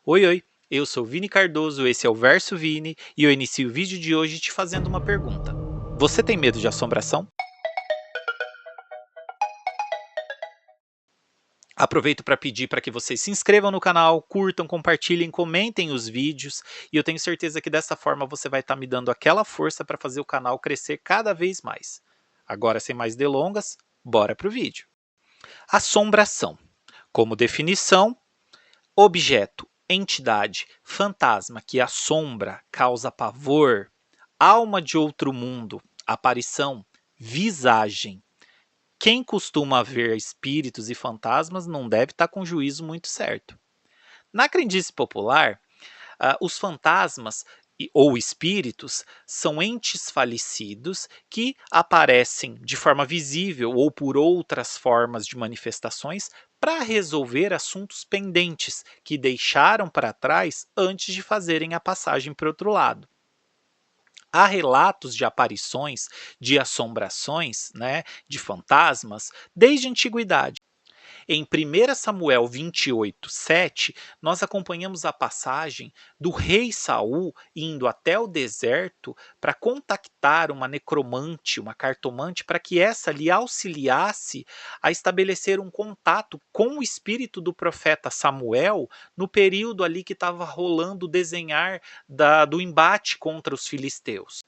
Oi, oi, eu sou Vini Cardoso, esse é o Verso Vini e eu inicio o vídeo de hoje te fazendo uma pergunta. Você tem medo de assombração? Aproveito para pedir para que vocês se inscrevam no canal, curtam, compartilhem, comentem os vídeos e eu tenho certeza que dessa forma você vai estar me dando aquela força para fazer o canal crescer cada vez mais. Agora, sem mais delongas, bora pro vídeo. Assombração. Como definição, objeto, entidade, fantasma que assombra, causa pavor, alma de outro mundo, aparição, visagem. Quem costuma ver espíritos e fantasmas não deve estar com o juízo muito certo. Na crendice popular, os fantasmas ou espíritos são entes falecidos que aparecem de forma visível ou por outras formas de manifestações para resolver assuntos pendentes que deixaram para trás antes de fazerem a passagem para outro lado. Há relatos de aparições, de assombrações, né, de fantasmas, desde a antiguidade. Em 1 Samuel 28, 7, nós acompanhamos a passagem do rei Saul indo até o deserto para contactar uma necromante, uma cartomante, para que essa lhe auxiliasse a estabelecer um contato com o espírito do profeta Samuel no período ali que estava rolando o desenhar do embate contra os filisteus.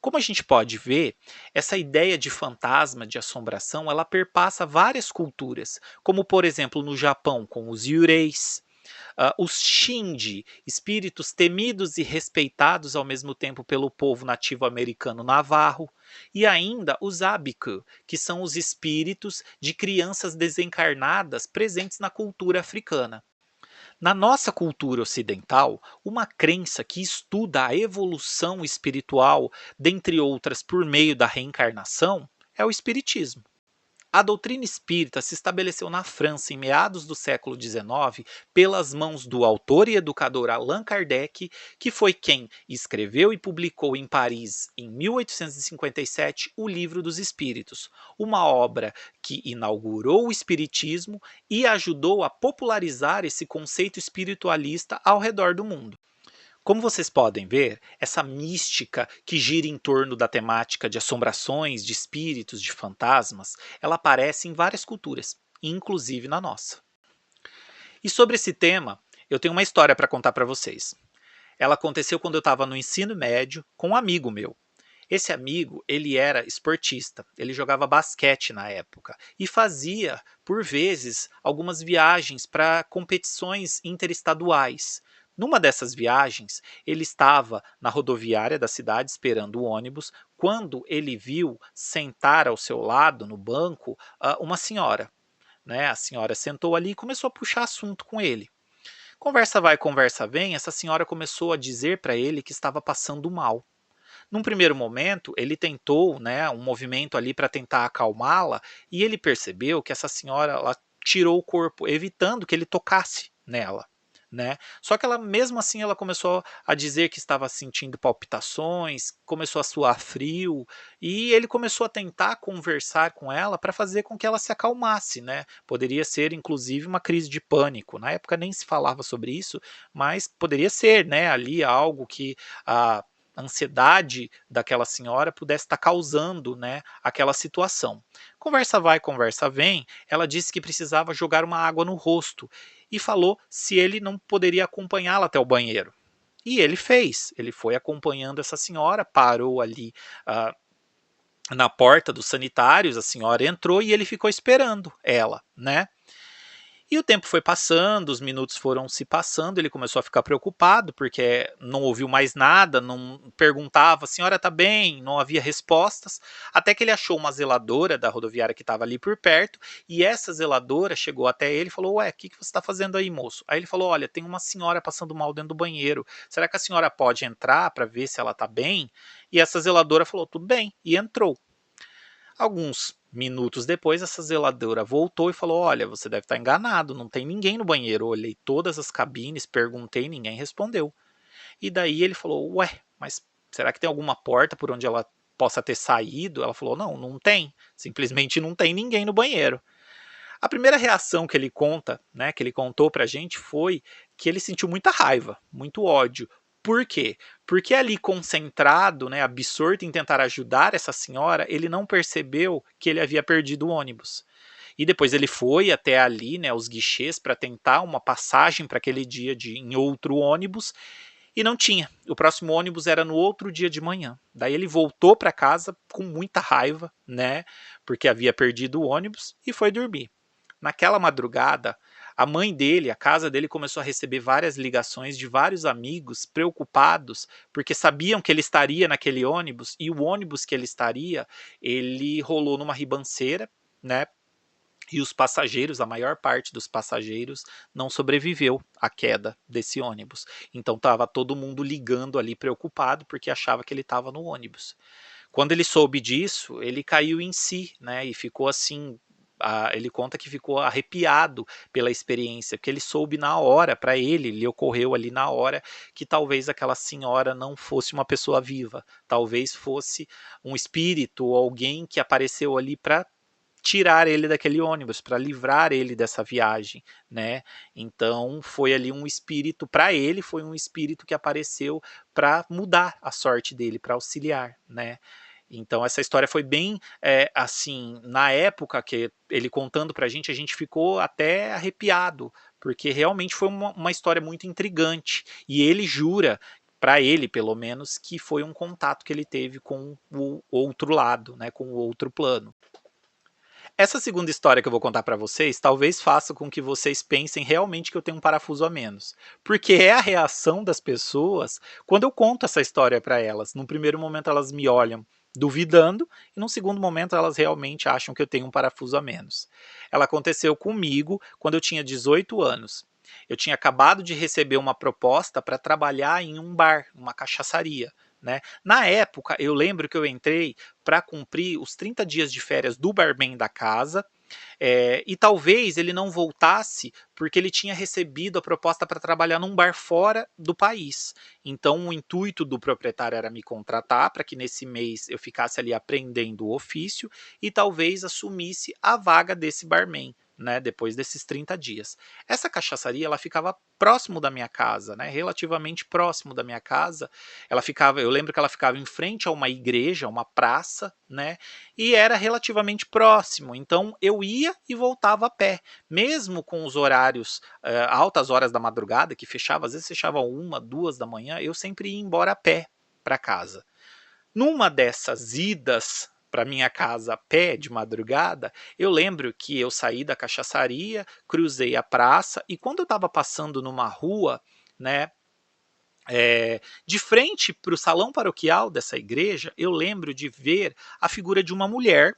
Como a gente pode ver, essa ideia de fantasma, de assombração, ela perpassa várias culturas, como por exemplo no Japão com os yureis, os shinji, espíritos temidos e respeitados ao mesmo tempo pelo povo nativo americano navarro, e ainda os abiku, que são os espíritos de crianças desencarnadas presentes na cultura africana. Na nossa cultura ocidental, uma crença que estuda a evolução espiritual, dentre outras por meio da reencarnação, é o espiritismo. A doutrina espírita se estabeleceu na França em meados do século XIX pelas mãos do autor e educador Allan Kardec, que foi quem escreveu e publicou em Paris, em 1857, o Livro dos Espíritos, uma obra que inaugurou o espiritismo e ajudou a popularizar esse conceito espiritualista ao redor do mundo. Como vocês podem ver, essa mística que gira em torno da temática de assombrações, de espíritos, de fantasmas, ela aparece em várias culturas, inclusive na nossa. E sobre esse tema, eu tenho uma história para contar para vocês. Ela aconteceu quando eu estava no ensino médio com um amigo meu. Esse amigo, ele era esportista, ele jogava basquete na época e fazia, por vezes, algumas viagens para competições interestaduais. Numa dessas viagens, ele estava na rodoviária da cidade esperando o ônibus, quando ele viu sentar ao seu lado, no banco, uma senhora. Né? A senhora sentou ali e começou a puxar assunto com ele. Conversa vai, conversa vem, essa senhora começou a dizer para ele que estava passando mal. Num primeiro momento, ele tentou, né, um movimento ali para tentar acalmá-la e ele percebeu que essa senhora ela tirou o corpo, evitando que ele tocasse nela. Né? Só que ela mesmo assim ela começou a dizer que estava sentindo palpitações, começou a suar frio e ele começou a tentar conversar com ela para fazer com que ela se acalmasse, né? Poderia ser inclusive uma crise de pânico. Na época nem se falava sobre isso, mas poderia ser, né, ali algo que a ansiedade daquela senhora pudesse estar causando, né, aquela situação. Conversa vai, conversa vem, ela disse que precisava jogar uma água no rosto e falou se ele não poderia acompanhá-la até o banheiro. E ele fez, ele foi acompanhando essa senhora, parou ali na porta dos sanitários, a senhora entrou e ele ficou esperando ela, né? E o tempo foi passando, os minutos foram se passando, ele começou a ficar preocupado, porque não ouviu mais nada, não perguntava, a senhora está bem? Não havia respostas, até que ele achou uma zeladora da rodoviária que estava ali por perto, e essa zeladora chegou até ele e falou, ué, o que você está fazendo aí, moço? Aí ele falou, olha, tem uma senhora passando mal dentro do banheiro, será que a senhora pode entrar para ver se ela está bem? E essa zeladora falou, tudo bem, e entrou. Alguns minutos depois, essa zeladora voltou e falou: olha, você deve estar enganado, não tem ninguém no banheiro. Eu olhei todas as cabines, perguntei, ninguém respondeu. E daí ele falou: ué, mas será que tem alguma porta por onde ela possa ter saído? Ela falou: não, não tem. Simplesmente não tem ninguém no banheiro. A primeira reação que ele conta, né, que ele contou pra gente foi que ele sentiu muita raiva, muito ódio. Por quê? Porque ali concentrado, né, absorto em tentar ajudar essa senhora, ele não percebeu que ele havia perdido o ônibus. E depois ele foi até ali, né, os guichês para tentar uma passagem para aquele dia em outro ônibus e não tinha. O próximo ônibus era no outro dia de manhã. Daí ele voltou para casa com muita raiva, né, porque havia perdido o ônibus e foi dormir. Naquela madrugada, a mãe dele, a casa dele começou a receber várias ligações de vários amigos preocupados, porque sabiam que ele estaria naquele ônibus e o ônibus que ele estaria, ele rolou numa ribanceira, né? E os passageiros, a maior parte dos passageiros, não sobreviveu à queda desse ônibus. Então estava todo mundo ligando ali preocupado porque achava que ele estava no ônibus. Quando ele soube disso, ele caiu em si, né? E ficou assim. Ele conta que ficou arrepiado pela experiência, porque ele soube na hora, para ele, lhe ocorreu ali na hora, que talvez aquela senhora não fosse uma pessoa viva, talvez fosse um espírito ou alguém que apareceu ali para tirar ele daquele ônibus, para livrar ele dessa viagem, né? Então foi ali um espírito para ele, foi um espírito que apareceu para mudar a sorte dele, para auxiliar, né? Então essa história foi bem assim, na época que ele contando pra gente, a gente ficou até arrepiado, porque realmente foi uma história muito intrigante. E ele jura, para ele pelo menos, que foi um contato que ele teve com o outro lado, né, com o outro plano. Essa segunda história que eu vou contar para vocês talvez faça com que vocês pensem realmente que eu tenho um parafuso a menos, porque é a reação das pessoas quando eu conto essa história para elas. Num primeiro momento elas me olham duvidando e num segundo momento elas realmente acham que eu tenho um parafuso a menos. Ela aconteceu comigo quando eu tinha 18 anos. Eu tinha acabado de receber uma proposta para trabalhar em um bar, uma cachaçaria. Né? Na época, eu lembro que eu entrei para cumprir os 30 dias de férias do barman da casa. E talvez ele não voltasse porque ele tinha recebido a proposta para trabalhar num bar fora do país. Então, o intuito do proprietário era me contratar para que nesse mês eu ficasse ali aprendendo o ofício e talvez assumisse a vaga desse barman. Né, depois desses 30 dias. Essa cachaçaria ela ficava próximo da minha casa, né, relativamente próximo da minha casa. Eu lembro que ela ficava em frente a uma igreja, uma praça, né, e era relativamente próximo. Então eu ia e voltava a pé, mesmo com os horários altas horas da madrugada que fechava, às vezes fechava 1, 2 da manhã, eu sempre ia embora a pé para casa. Numa dessas idas para minha casa a pé de madrugada, eu lembro que eu saí da cachaçaria, cruzei a praça e quando eu estava passando numa rua, né, de frente para o salão paroquial dessa igreja, eu lembro de ver a figura de uma mulher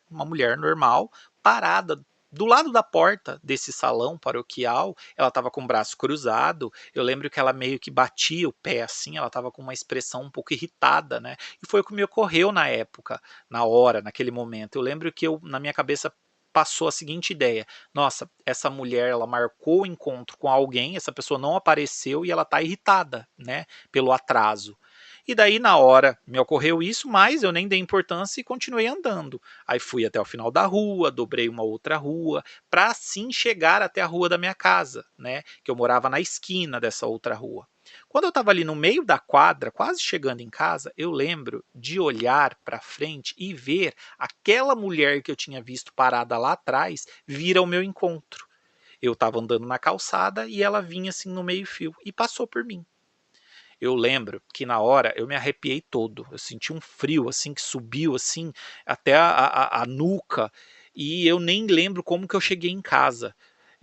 normal, parada do lado da porta desse salão paroquial. Ela estava com o braço cruzado. Eu lembro que ela meio que batia o pé assim, ela estava com uma expressão um pouco irritada, né? E foi o que me ocorreu na época, na hora, naquele momento. Eu lembro que na minha cabeça passou a seguinte ideia: nossa, essa mulher ela marcou o encontro com alguém, essa pessoa não apareceu e ela está irritada, né, pelo atraso. E daí na hora me ocorreu isso, mas eu nem dei importância e continuei andando. Aí fui até o final da rua, dobrei uma outra rua, para assim chegar até a rua da minha casa, né, que eu morava na esquina dessa outra rua. Quando eu estava ali no meio da quadra, quase chegando em casa, eu lembro de olhar para frente e ver aquela mulher que eu tinha visto parada lá atrás vir ao meu encontro. Eu estava andando na calçada e ela vinha assim no meio-fio e passou por mim. Eu lembro que na hora eu me arrepiei todo. Eu senti um frio assim que subiu assim até a nuca e eu nem lembro como que eu cheguei em casa.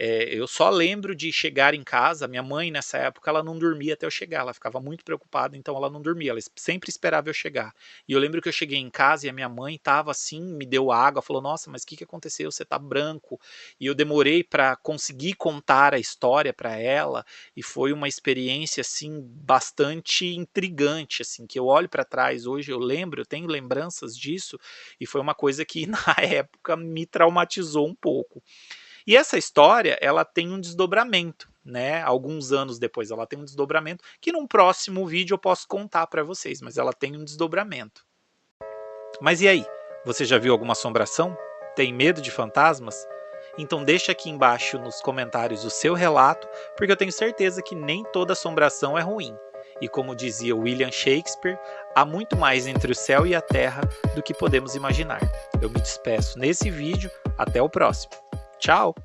Eu só lembro de chegar em casa. Minha mãe nessa época ela não dormia até eu chegar. Ela ficava muito preocupada, então ela não dormia. Ela sempre esperava eu chegar. E eu lembro que eu cheguei em casa e a minha mãe estava assim, me deu água, falou: "Nossa, mas o que que aconteceu? Você tá branco?" E eu demorei para conseguir contar a história para ela e foi uma experiência assim bastante intrigante, assim, que eu olho para trás hoje, eu lembro, eu tenho lembranças disso e foi uma coisa que na época me traumatizou um pouco. E essa história, ela tem um desdobramento, né? Alguns anos depois ela tem um desdobramento que num próximo vídeo eu posso contar para vocês, mas ela tem um desdobramento. Mas e aí? Você já viu alguma assombração? Tem medo de fantasmas? Então deixa aqui embaixo nos comentários o seu relato, porque eu tenho certeza que nem toda assombração é ruim. E como dizia William Shakespeare, há muito mais entre o céu e a terra do que podemos imaginar. Eu me despeço nesse vídeo, até o próximo. Tchau!